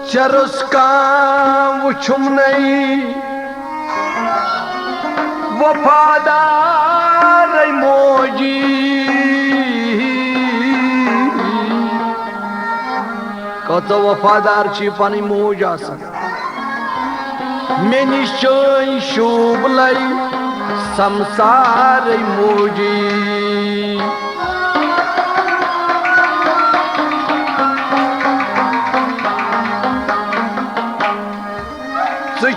चरुस का वुछुम नहीं वफादार मोजी कत वफादार पानी मोज मे निश शूब लाई संसार मोजी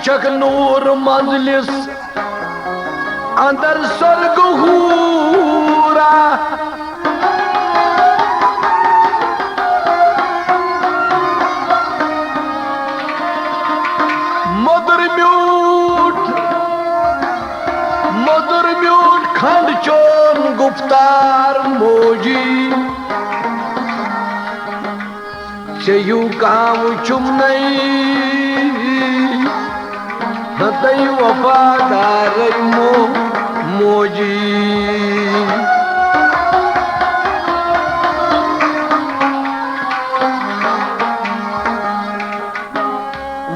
चक नूर मंजलिस अंदर स्वर्ग हूरा मधुर म्यूट खंड चोन गुफ्तार मोजी चयू काम चुम नहीं तई वफादार मोजी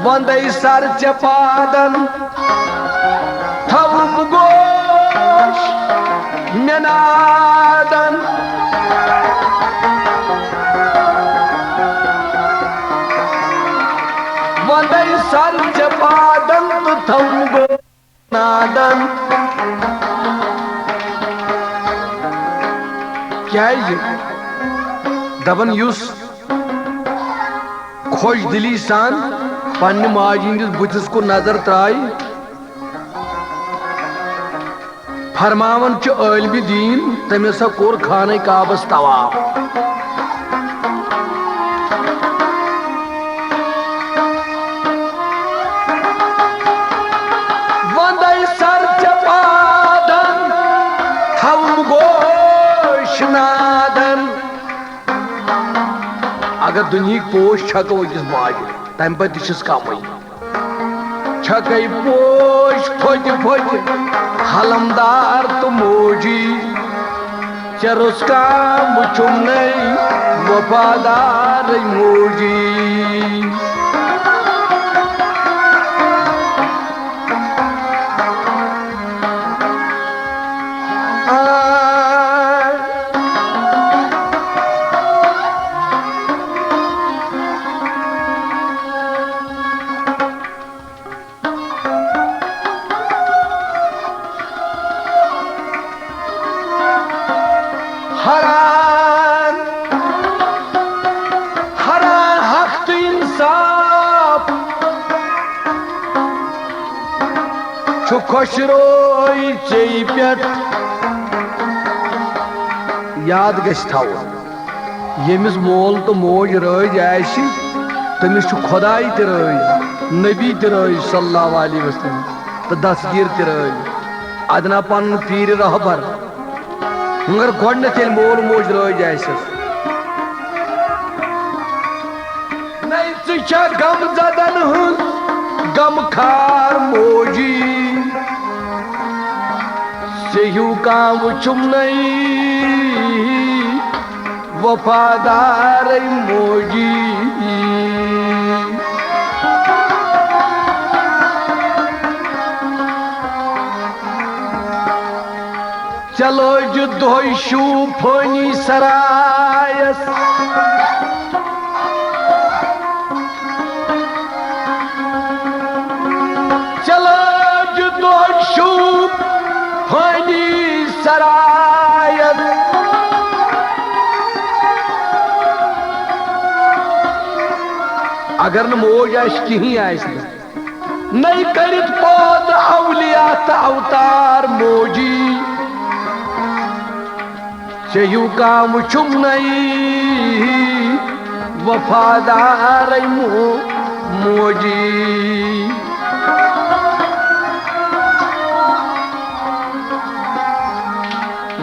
वंदई सर चपादन थवम गोश मेनादन वंदई सर चपादन थवम गो नादन क्या दबन युस खुश दिली सान पन्ने माज हंदिस बुथिस को नजर त्राई फरमावन आलमी दीन तमे सा कोर खाने काबस तवाफ वंदई सर चपादन थवम गोश नादन अगर दुनिया पोश छको अकिस माज तम पे कम छक पोश फोत फोत हलमदार तो मोजी चरुस का मुचुम नहीं वफादार मोजी हरान हरान हक तो इंसाफ छु खुश रोई चई पेट याद गछ थाव यमिस मोल तो मोज रज आशि तमिस छु खुदाई ते रज नबी ते रज सल्लल्लाहु अलैहि वसल्लम तो दस्तगीर ते रज अदना पन पीर रहबर मगर गोडनथ ये मोल मोज रज नहीं गम जदन हुन गम खार मोजी सेहू का वुचुम नहीं वफादार मोजी चलो जुद्दो शूफनी सरायस चलो जुद्दो शूफनी सरायस अगर न मोज आश कहीं आस नहीं करित पौध अवलिया अवतार मोजी चयू का मुचुम नहीं वफादार मोजी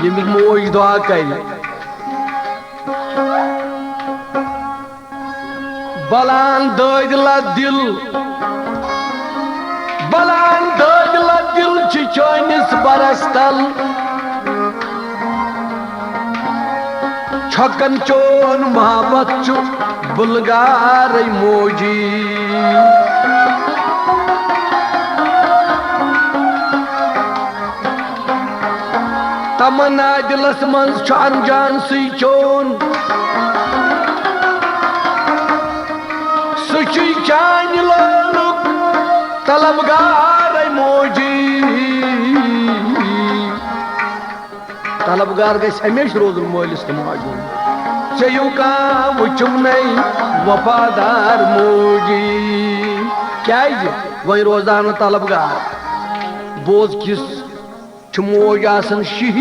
यमिस मोज दुआ कर बलान दला दिल बलान दगला दिल चोनिस बरस्तल छकन चोन मोहब्बत बुलगार मोजी तमन्ना दिलस मन अनजान सी चोन सुची चान लोग तलबगार मोजी तलबगार गई हमेश रोज मोलिस तो माजून चयू का वुचुम नहीं वफादार मोजी क्या वही रोजान तलबगार बोझ किस मोज आसन शीह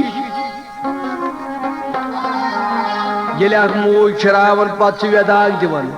ये मोज शरावन पत् वेदाग दिवन